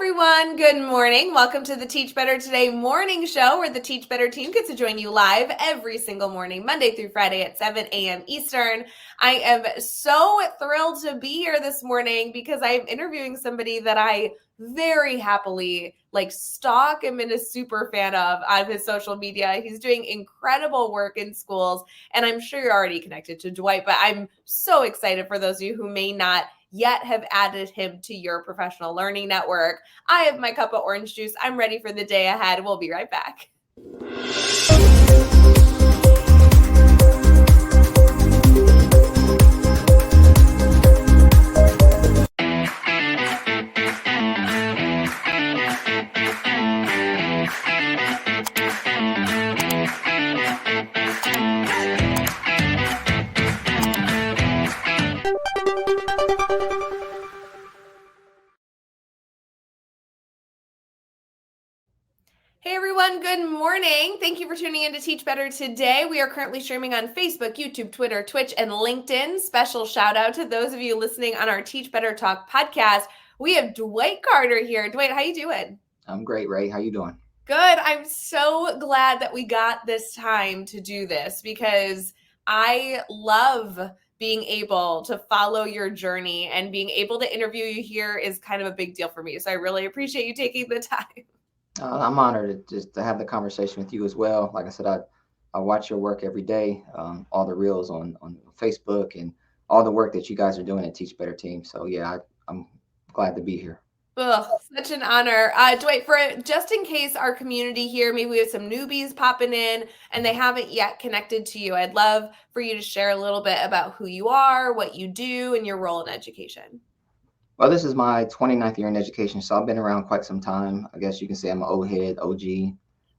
everyone. Good morning. Welcome to the Teach Better Today morning show where the Teach Better team gets to join you live every single morning, Monday through Friday at 7 a.m. Eastern. I am so thrilled to be here this morning because I am interviewing somebody that I very happily stalk and been a super fan of on his social media. He's doing incredible work in schools, and I'm sure you're already connected to Dwight, but I'm so excited for those of you who may not yet have added him to your professional learning network. I have my cup of orange juice. I'm ready for the day ahead. We'll be right back. Hey everyone, good morning. Thank you for tuning in to Teach Better Today. We are currently streaming on Facebook, YouTube, Twitter, Twitch, and LinkedIn. Special shout out to those of you listening on our Teach Better Talk podcast. We have Dwight Carter here. Dwight, how you doing? I'm great, Ray. How you doing? Good. I'm so glad that we got this time to do this because I love being able to follow your journey, and being able to interview you here is kind of a big deal for me. So I really appreciate you taking the time. I'm honored to have the conversation with you as well. Like I said, I watch your work every day, all the reels on Facebook and all the work that you guys are doing at Teach Better Team. So yeah, I'm glad to be here. Such an honor. Dwight, just in case our community here, maybe we have some newbies popping in and they haven't yet connected to you, I'd love for you to share a little bit about who you are, what you do, and your role in education. Well, this is my 29th year in education, so I've been around quite some time. I guess you can say I'm an old head, OG,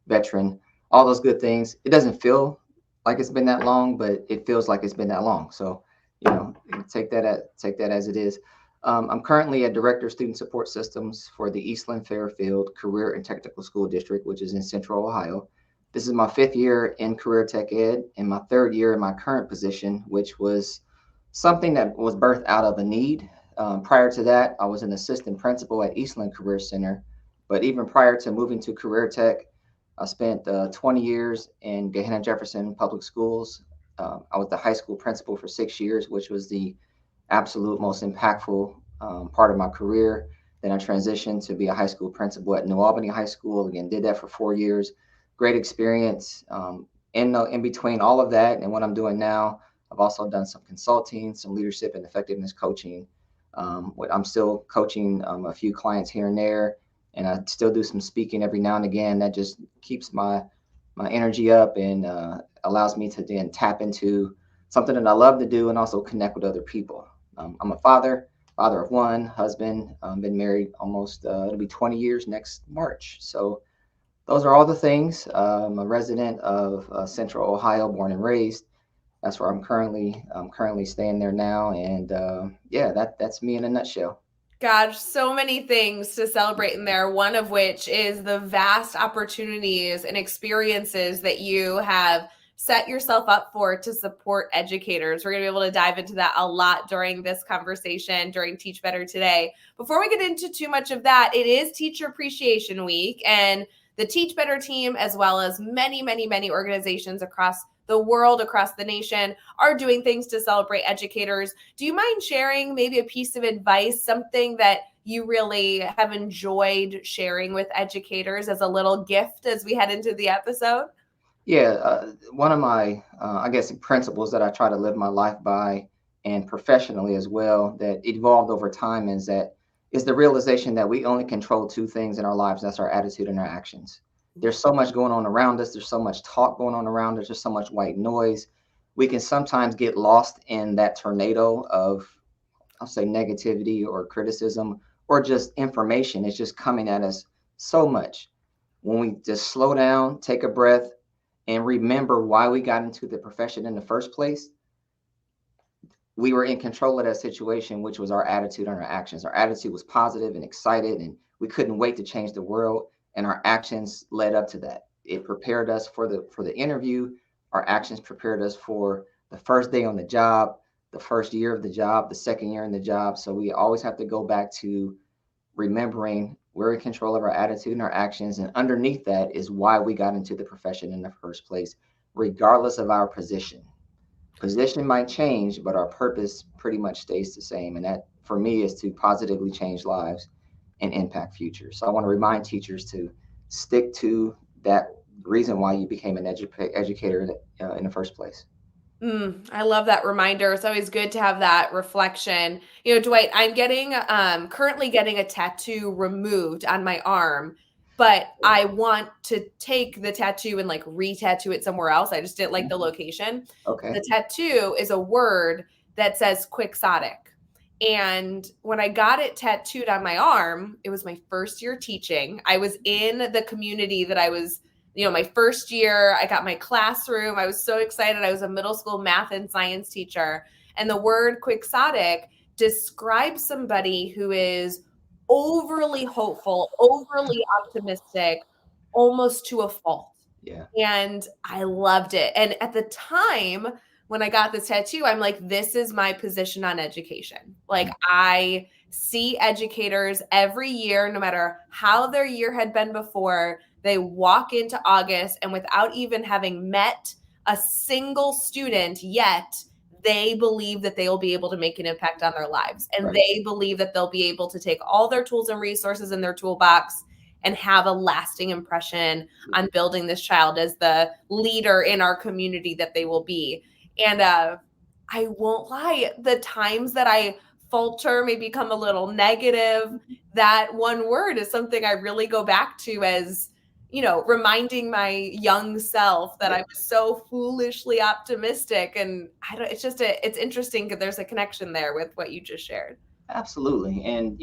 veteran, all those good things. It doesn't feel like it's been that long, but it feels like it's been that long. So, take that as it is. I'm currently a director of student support systems for the Eastland Fairfield Career and Technical School District, which is in Central Ohio. This is my 5th year in career tech ed and my 3rd year in my current position, which was something that was birthed out of a need. Prior to that, I was an assistant principal at Eastland Career Center. But even prior to moving to career tech, I spent 20 years in Gehanna Jefferson Public Schools. I was the high school principal for 6 years, which was the absolute most impactful part of my career. Then I transitioned to be a high school principal at New Albany High School. Again, did that for 4 years. Great experience. In between all of that and what I'm doing now, I've also done some consulting, some leadership and effectiveness coaching. I'm still coaching a few clients here and there, and I still do some speaking every now and again. That just keeps my energy up and allows me to then tap into something that I love to do and also connect with other people. I'm a father of one, husband, been married almost, it'll be 20 years next March. So those are all the things. I'm a resident of Central Ohio, born and raised. That's where I'm currently staying there now. And that's me in a nutshell. Gosh, so many things to celebrate in there, one of which is the vast opportunities and experiences that you have set yourself up for to support educators. We're going to be able to dive into that a lot during this conversation, during Teach Better Today. Before we get into too much of that, it is Teacher Appreciation Week, and the Teach Better team, as well as many, many, many organizations across the world, across the nation, are doing things to celebrate educators. Do you mind sharing maybe a piece of advice, something that you really have enjoyed sharing with educators as a little gift as we head into the episode? Yeah, one of my, I guess, principles that I try to live my life by, and professionally as well, that evolved over time is the realization that we only control 2 things in our lives. That's our attitude and our actions. There's so much going on around us. There's so much talk going on around us. There's so much white noise. We can sometimes get lost in that tornado of, I'll say, negativity or criticism or just information. It's just coming at us so much. When we just slow down, take a breath, and remember why we got into the profession in the first place, we were in control of that situation, which was our attitude and our actions. Our attitude was positive and excited, and we couldn't wait to change the world. And our actions led up to that. It prepared us for the interview. Our actions prepared us for the first day on the job, the first year of the job, the second year in the job. So we always have to go back to remembering We're in control of our attitude and our actions. And underneath that is why we got into the profession in the first place, regardless of our position. Position might change, but our purpose pretty much stays the same. And that, for me, is to positively change lives and impact futures. So I want to remind teachers to stick to that reason why you became an educator in the first place. I love that reminder. It's always good to have that reflection. Dwight, I'm currently getting a tattoo removed on my arm, but I want to take the tattoo and like re-tattoo it somewhere else. I just didn't like the location. Okay. The tattoo is a word that says quixotic. And when I got it tattooed on my arm, it was my first year teaching. I was in the community that I was, my first year. I got my classroom. I was so excited. I was a middle school math and science teacher. And the word quixotic describes somebody who is overly hopeful, overly optimistic, almost to a fault. Yeah. And I loved it. And at the time when I got this tattoo, I'm like, this is my position on education. Like, I see educators every year, no matter how their year had been before, they walk into August and without even having met a single student yet, they believe that they will be able to make an impact on their lives. And Right. They believe that they'll be able to take all their tools and resources in their toolbox and have a lasting impression on building this child as the leader in our community that they will be. And I won't lie, the times that I falter, may become a little negative, that one word is something I really go back to as, reminding my young self that I was so foolishly optimistic. And it's interesting because there's a connection there with what you just shared. Absolutely. And,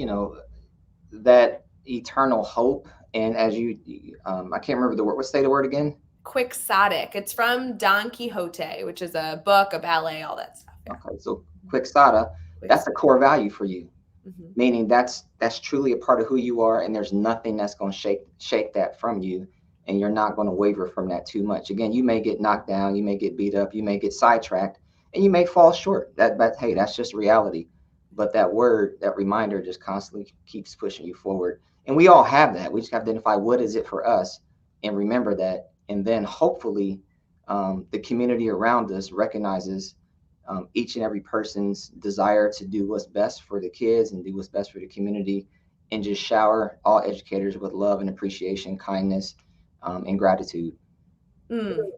that eternal hope. And as I can't remember the word. Let's say the word again. Quixotic. It's from Don Quixote, which is a book, a ballet, all that stuff. Yeah. Okay. So quixotic, that's a core value for you. Mm-hmm. Meaning that's truly a part of who you are, and there's nothing that's going to shake that from you, and you're not going to waver from that too much. Again, you may get knocked down, you may get beat up, you may get sidetracked, and you may fall short. Hey, that's just reality. But that word, that reminder, just constantly keeps pushing you forward. And we all have that. We just have to identify what is it for us, and remember that, and then hopefully the community around us recognizes each and every person's desire to do what's best for the kids and do what's best for the community, and just shower all educators with love and appreciation, kindness, and gratitude.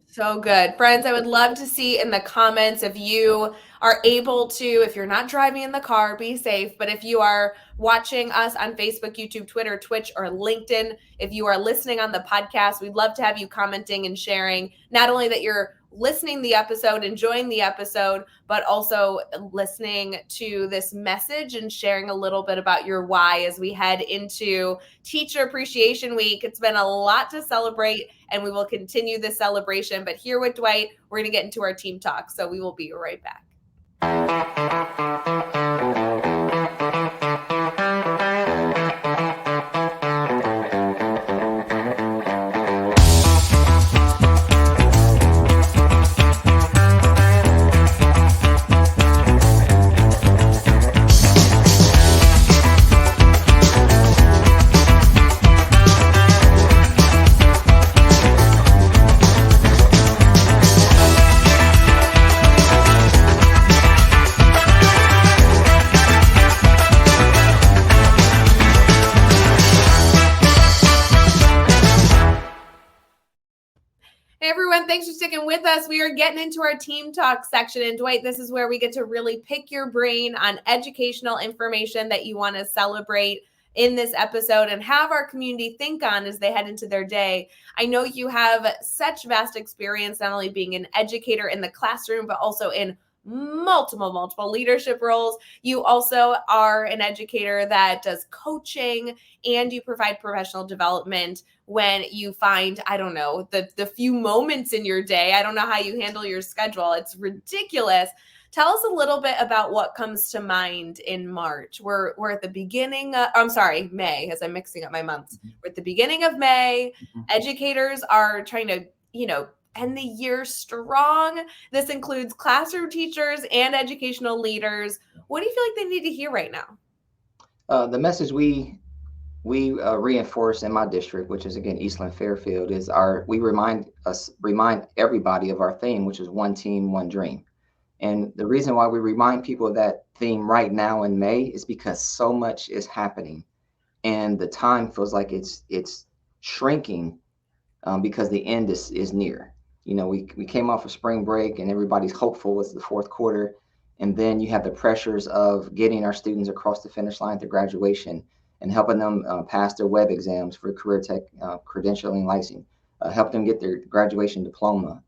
So good. Friends, I would love to see in the comments if you are able to, if you're not driving in the car, be safe. But if you are watching us on Facebook, YouTube, Twitter, Twitch, or LinkedIn, if you are listening on the podcast, we'd love to have you commenting and sharing, not only that you're listening the episode, enjoying the episode, but also listening to this message and sharing a little bit about your why as we head into Teacher Appreciation Week. It's been a lot to celebrate, and we will continue this celebration. But here with Dwight, we're going to get into our team talk. So we will be right back. Hey everyone, thanks for sticking with us. We are getting into our team talk section. And Dwight, this is where we get to really pick your brain on educational information that you want to celebrate in this episode and have our community think on as they head into their day. I know you have such vast experience, not only being an educator in the classroom, but also in multiple leadership roles. You also are an educator that does coaching, and you provide professional development when you find, I don't know, the few moments in your day. I don't know how you handle your schedule. It's ridiculous. Tell us a little bit about what comes to mind in March. We're at the beginning of, May, as I'm mixing up my months. We're at the beginning of May. Educators are trying to, end the year strong. This includes classroom teachers and educational leaders. What do you feel like they need to hear right now? The message we we reinforce in my district, which is again Eastland Fairfield, is we remind everybody of our theme, which is one team, one dream. And the reason why we remind people of that theme right now in May is because so much is happening, and the time feels like it's shrinking, because the end is near. We came off of spring break and everybody's hopeful it's the fourth quarter. And then you have the pressures of getting our students across the finish line to graduation and helping them pass their web exams for career tech credentialing licensing, help them get their graduation diploma,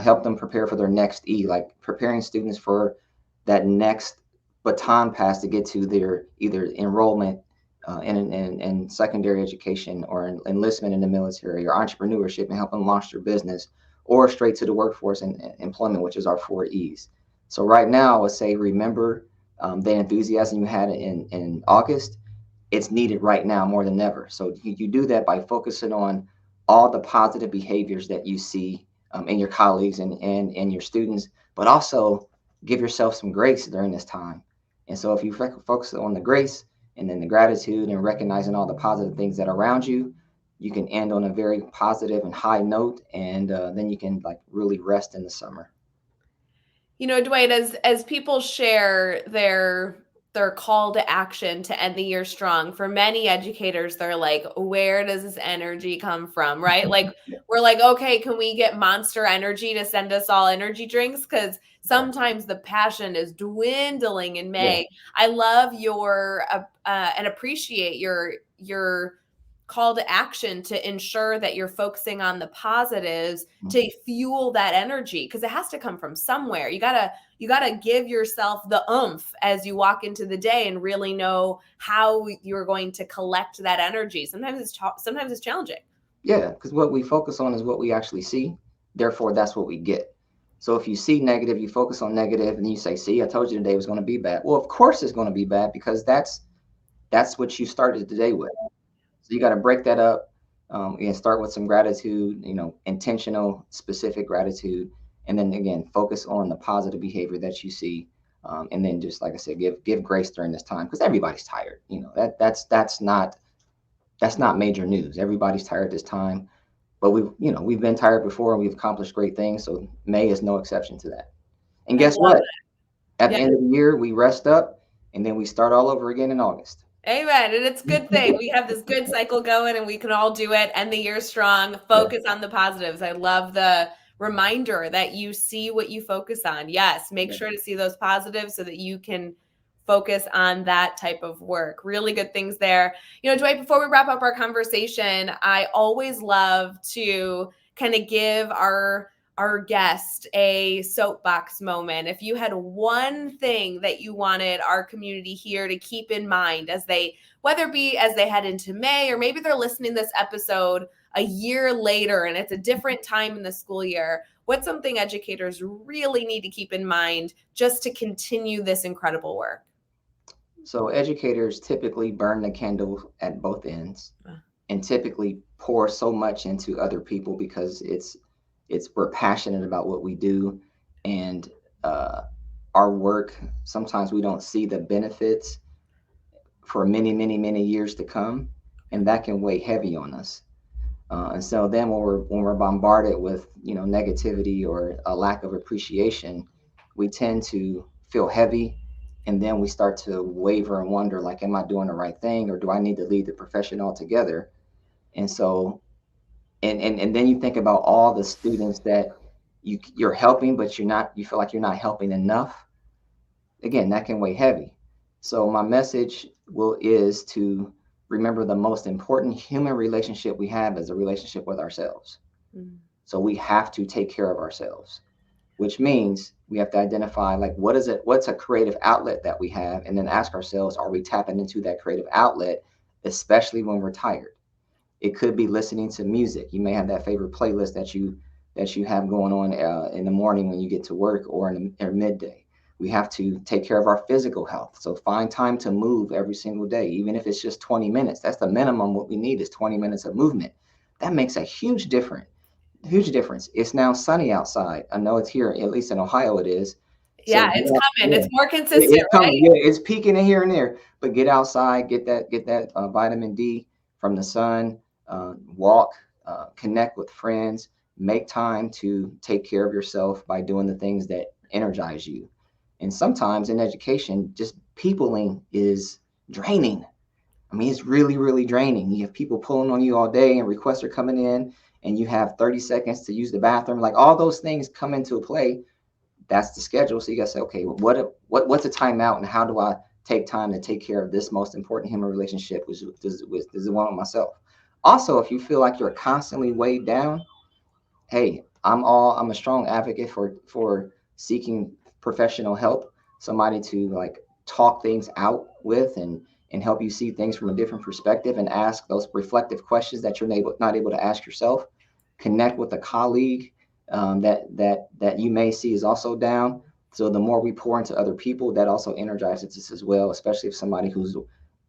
help them prepare for their next like preparing students for that next baton pass to get to their either enrollment in secondary education or enlistment in the military or entrepreneurship and help them launch their business or straight to the workforce and employment, which is our 4 E's. So right now, I would say remember the enthusiasm you had in August. It's needed right now more than ever. So you do that by focusing on all the positive behaviors that you see in your colleagues and your students, but also give yourself some grace during this time. And so if you focus on the grace and then the gratitude and recognizing all the positive things that are around you, you can end on a very positive and high note, and then you can like really rest in the summer. Dwight, as people share their call to action to end the year strong, for many educators, they're like, where does this energy come from? Right? Like, we're like, okay, can we get Monster Energy to send us all energy drinks? Because sometimes the passion is dwindling in May. Yeah. I love your and appreciate your call to action to ensure that you're focusing on the positives to fuel that energy, because it has to come from somewhere. You gotta give yourself the oomph as you walk into the day and really know how you're going to collect that energy. Sometimes it's challenging. Yeah, because what we focus on is what we actually see. Therefore, that's what we get. So if you see negative, you focus on negative, and you say, "See, I told you today was going to be bad." Well, of course it's going to be bad because that's what you started the day with. So you got to break that up and start with some gratitude, intentional, specific gratitude, and then again focus on the positive behavior that you see, and then just like I said, give grace during this time because everybody's tired. That's not major news. Everybody's tired this time, but we've been tired before and we've accomplished great things. So May is no exception to that. And I guess love what? it. At Yeah. the end of the year, we rest up and then we start all over again in August. Amen. And it's a good thing. We have this good cycle going and we can all do it. End the year strong. Focus on the positives. I love the reminder that you see what you focus on. Yes, make sure to see those positives so that you can focus on that type of work. Really good things there. Dwight, before we wrap up our conversation, I always love to kind of give our guest a soapbox moment. If you had one thing that you wanted our community here to keep in mind whether it be as they head into May, or maybe they're listening to this episode a year later and it's a different time in the school year, what's something educators really need to keep in mind just to continue this incredible work? So educators typically burn the candle at both ends and typically pour so much into other people because we're passionate about what we do, and our work, sometimes we don't see the benefits for many, many, many years to come, and that can weigh heavy on us. And so then when we're bombarded with negativity or a lack of appreciation, we tend to feel heavy, and then we start to waver and wonder, like, am I doing the right thing, or do I need to leave the profession altogether? And so, and then you think about all the students that you're helping, but you feel like you're not helping enough. Again, that can weigh heavy. So my message is to remember the most important human relationship we have is a relationship with ourselves. Mm-hmm. So we have to take care of ourselves, which means we have to identify, like, what's a creative outlet that we have, and then ask ourselves, are we tapping into that creative outlet, especially when we're tired? It could be listening to music. You may have that favorite playlist that you have going on in the morning when you get to work, or or midday. We have to take care of our physical health. So find time to move every single day, even if it's just 20 minutes. That's the minimum. What we need is 20 minutes of movement. That makes a huge difference. Huge difference. It's now sunny outside. I know it's here, at least in Ohio it is. Yeah, So it's coming. yeah, It's more consistent, it's coming. right? Yeah, it's peaking in here and there. But get outside, get that vitamin D from the sun, walk, connect with friends, make time to take care of yourself by doing the things that energize you. And sometimes in education, just peopling is draining. I mean, it's really, really draining. You have people pulling on you all day and requests are coming in, and you have 30 seconds to use the bathroom. Like all those things come into play. That's the schedule. So you gotta say, okay, what's a timeout, and how do I take time to take care of this most important human relationship, which is the one with myself. Also, if you feel like you're constantly weighed down, hey, I'm a strong advocate for seeking professional help, somebody to like talk things out with and help you see things from a different perspective and ask those reflective questions that you're not able to ask yourself. Connect with a colleague that you may see is also down. So the more we pour into other people, that also energizes us as well, especially if somebody who's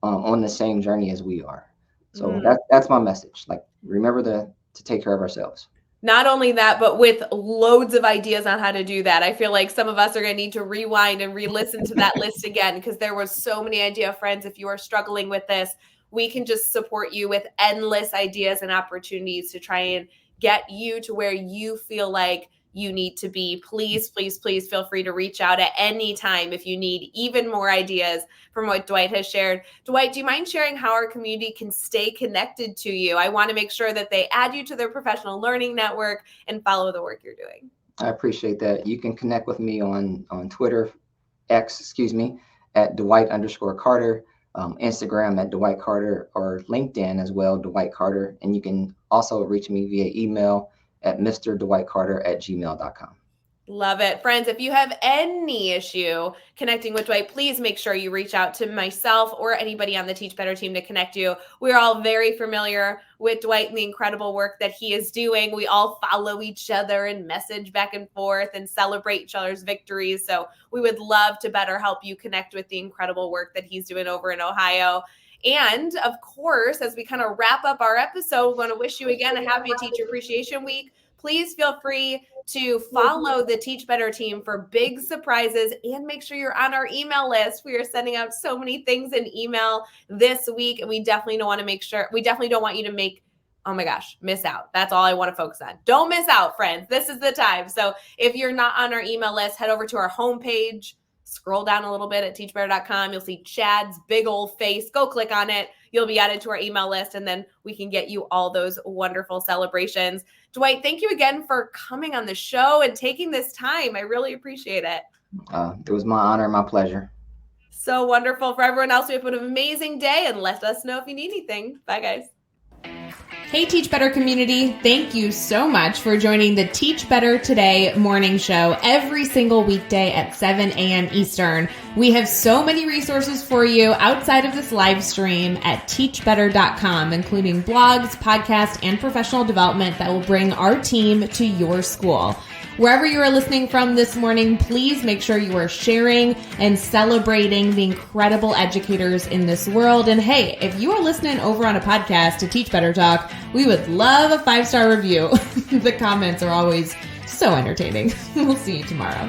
on the same journey as we are. So that's my message. Like, remember to take care of ourselves. Not only that, but with loads of ideas on how to do that. I feel like some of us are going to need to rewind and re-listen to that list again, because there was so many idea. Friends, if you are struggling with this, we can just support you with endless ideas and opportunities to try and get you to where you feel like you need to be. Please, please, please feel free to reach out at any time if you need even more ideas from what Dwight has shared. Dwight, do you mind sharing how our community can stay connected to you? I want to make sure that they add you to their professional learning network and follow the work you're doing. I appreciate that. You can connect with me on Twitter, at Dwight_Carter, Instagram at Dwight Carter, or LinkedIn as well, Dwight Carter. And you can also reach me via email at mrdwightcarter@gmail.com. Love it. Friends, if you have any issue connecting with Dwight, please make sure you reach out to myself or anybody on the Teach Better team to connect you. We're all very familiar with Dwight and the incredible work that he is doing. We all follow each other and message back and forth and celebrate each other's victories. So we would love to better help you connect with the incredible work that he's doing over in Ohio. And of course, as we kind of wrap up our episode, we want to wish you again a happy Teacher Appreciation Week. Please feel free to follow the Teach Better team for big surprises and make sure you're on our email list. We are sending out so many things in email this week, and we definitely don't want you to miss out. That's all I want to focus on. Don't miss out, friends. This is the time. So if you're not on our email list, head over to our homepage, scroll down a little bit at teachbetter.com. You'll see Chad's big old face. Go click on it. You'll be added to our email list, and then we can get you all those wonderful celebrations. Dwight, thank you again for coming on the show and taking this time. I really appreciate it. It was my honor, my pleasure. So wonderful. For everyone else, we have an amazing day, and let us know if you need anything. Bye, guys. Hey, Teach Better community. Thank you so much for joining the Teach Better Today morning show every single weekday at 7 a.m. Eastern. We have so many resources for you outside of this live stream at teachbetter.com, including blogs, podcasts, and professional development that will bring our team to your school. Wherever you are listening from this morning, please make sure you are sharing and celebrating the incredible educators in this world. And hey, if you are listening over on a podcast to Teach Better Talk, we would love a 5-star review. The comments are always so entertaining. We'll see you tomorrow.